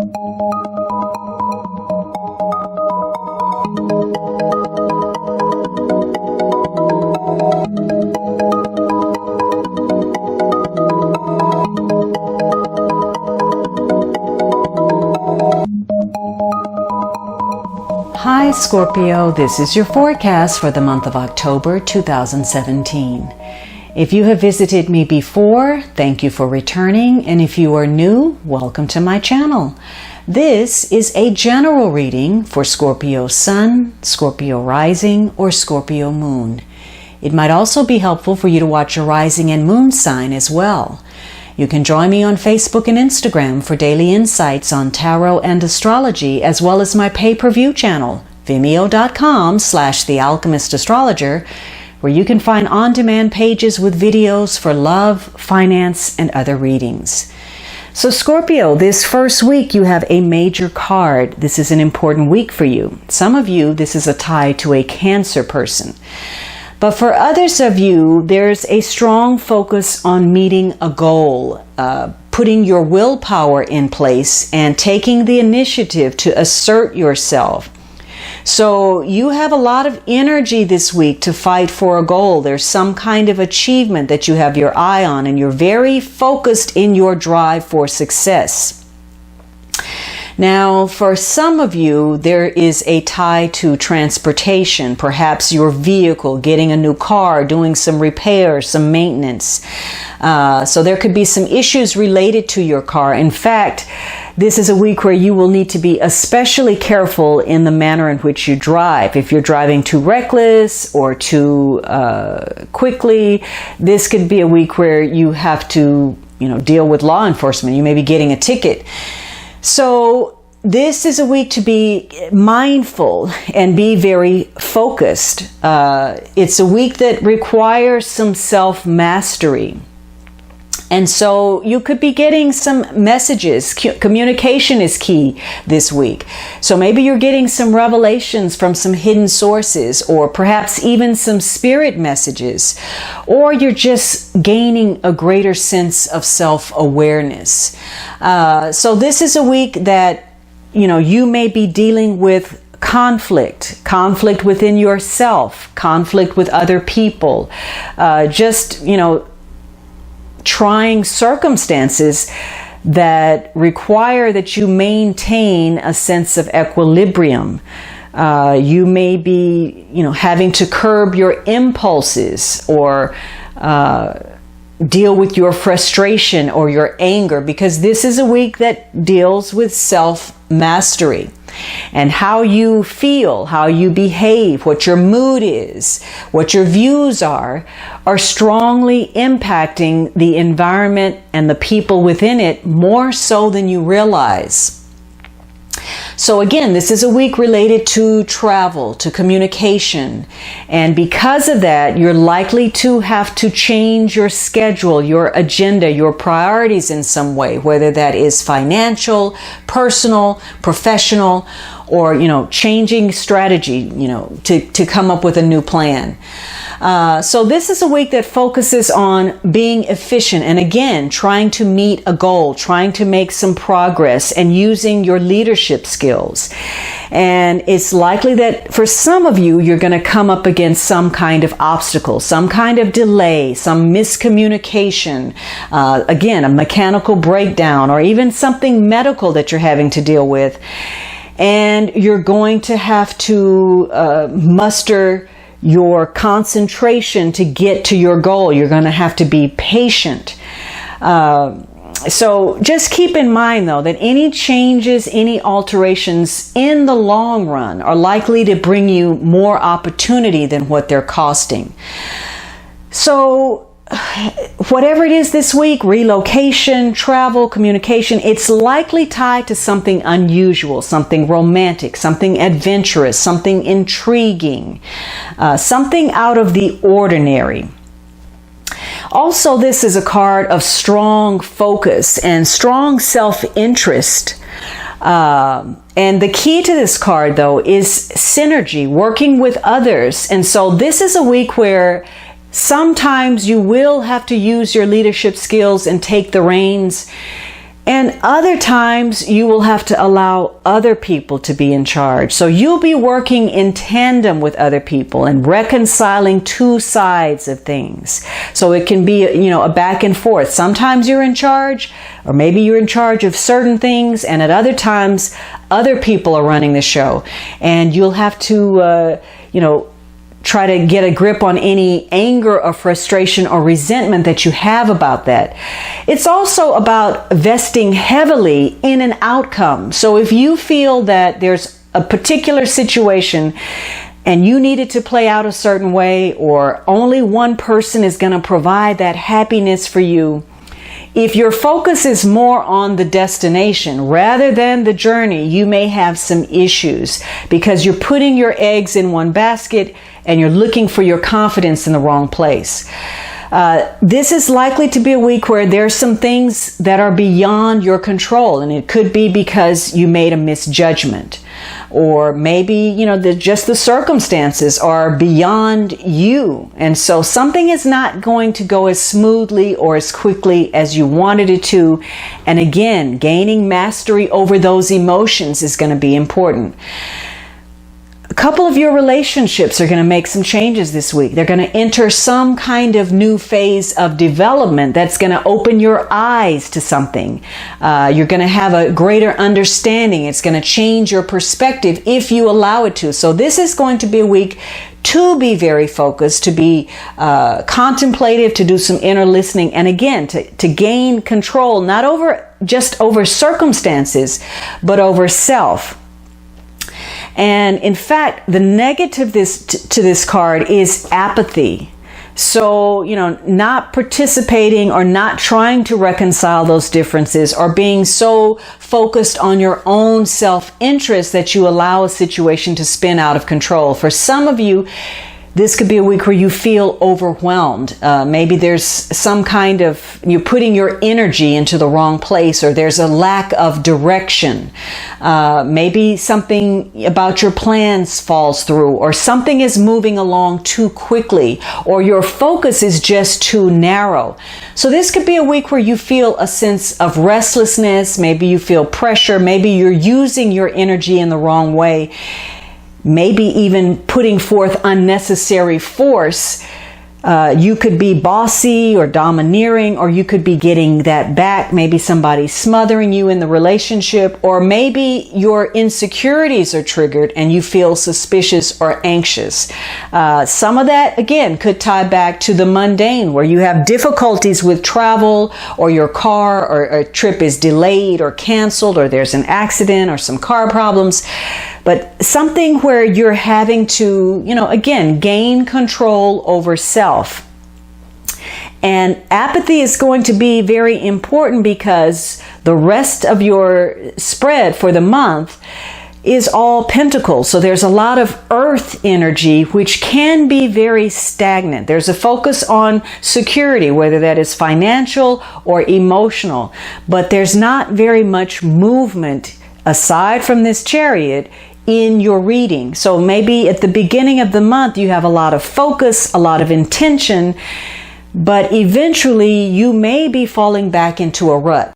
Hi Scorpio, this is your forecast for the month of October 2017. If you have visited me before, thank you for returning, and if you are new, welcome to my channel. This is a general reading for Scorpio Sun, Scorpio Rising, or Scorpio Moon. It might also be helpful for you to watch your rising and moon sign as well. You can join me on Facebook and Instagram for daily insights on tarot and astrology, as well as my pay-per-view channel, vimeo.com/thealchemistastrologer, where you can find on-demand pages with videos for love, finance, and other readings. So Scorpio, this first week you have a major card. This is an important week for you. Some of you, this is a tie to a Cancer person. But for others of you, there's a strong focus on meeting a goal, putting your willpower in place and taking the initiative to assert yourself. So you have a lot of energy this week to fight for a goal. There's some kind of achievement that you have your eye on, and you're very focused in your drive for success. Now, for some of you, there is a tie to transportation, perhaps your vehicle, getting a new car, doing some repairs, some maintenance. So there could be some issues related to your car. In fact, this is a week where you will need to be especially careful in the manner in which you drive. If you're driving too reckless or too quickly, this could be a week where you have to, deal with law enforcement. You may be getting a ticket. So this is a week to be mindful and be very focused. It's a week that requires some self-mastery. And so you could be getting some messages. Communication is key this week. So maybe you're getting some revelations from some hidden sources, or perhaps even some spirit messages, or you're just gaining a greater sense of self-awareness. So this is a week that, you may be dealing with conflict within yourself, conflict with other people, trying circumstances that require that you maintain a sense of equilibrium. You may be, having to curb your impulses or deal with your frustration or your anger, because this is a week that deals with self-mastery. And how you feel, how you behave, what your mood is, what your views are strongly impacting the environment and the people within it more so than you realize. So again, this is a week related to travel, to communication. And because of that, you're likely to have to change your schedule, your agenda, your priorities in some way, whether that is financial, personal, professional, or, changing strategy, to come up with a new plan. So this is a week that focuses on being efficient and, again, trying to meet a goal, trying to make some progress and using your leadership skills. And it's likely that for some of you, you're going to come up against some kind of obstacle, some kind of delay, some miscommunication, again, a mechanical breakdown, or even something medical that you're having to deal with. And you're going to have to muster your concentration to get to your goal. You're going to have to be patient. So just keep in mind, though, that any changes, any alterations in the long run are likely to bring you more opportunity than what they're costing. So whatever it is this week, relocation, travel, communication, it's likely tied to something unusual, something romantic, something adventurous, something intriguing, something out of the ordinary. Also, this is a card of strong focus and strong self-interest. And the key to this card, though, is synergy, working with others. And so this is a week where sometimes you will have to use your leadership skills and take the reins And other times you will have to allow other people to be in charge. So you'll be working in tandem with other people and reconciling two sides of things. So it can be, a back and forth. Sometimes you're in charge, or maybe you're in charge of certain things, and at other times other people are running the show. And you'll have to, try to get a grip on any anger or frustration or resentment that you have about that. It's also about vesting heavily in an outcome. So if you feel that there's a particular situation and you need it to play out a certain way, or only one person is going to provide that happiness for you, if your focus is more on the destination rather than the journey, you may have some issues because you're putting your eggs in one basket and you're looking for your confidence in the wrong place. This is likely to be a week where there's some things that are beyond your control, and it could be because you made a misjudgment, or maybe just the circumstances are beyond you, and so something is not going to go as smoothly or as quickly as you wanted it to. And again, gaining mastery over those emotions is going to be important. A couple of your relationships are going to make some changes this week. They're going to enter some kind of new phase of development that's going to open your eyes to something. You're going to have a greater understanding. It's going to change your perspective if you allow it to. So this is going to be a week to be very focused, to be contemplative, to do some inner listening, and again, to gain control, not just over circumstances, but over self. And in fact, the negative to this card is apathy. So, not participating or not trying to reconcile those differences, or being so focused on your own self-interest that you allow a situation to spin out of control. For some of you, this could be a week where you feel overwhelmed. Maybe there's some kind of, you're putting your energy into the wrong place, or there's a lack of direction. Maybe something about your plans falls through, or something is moving along too quickly, or your focus is just too narrow. So this could be a week where you feel a sense of restlessness. Maybe you feel pressure. Maybe you're using your energy in the wrong way. Maybe even putting forth unnecessary force. You could be bossy or domineering, or you could be getting that back. Maybe somebody's smothering you in the relationship, or maybe your insecurities are triggered and you feel suspicious or anxious. Some of that, again, could tie back to the mundane, where you have difficulties with travel, or your car or a trip is delayed or canceled, or there's an accident or some car problems. But something where you're having to, again, gain control over self. And apathy is going to be very important because the rest of your spread for the month is all pentacles. So there's a lot of earth energy, which can be very stagnant. There's a focus on security, whether that is financial or emotional. But there's not very much movement aside from this Chariot in your reading. So maybe at the beginning of the month you have a lot of focus, a lot of intention, but eventually you may be falling back into a rut.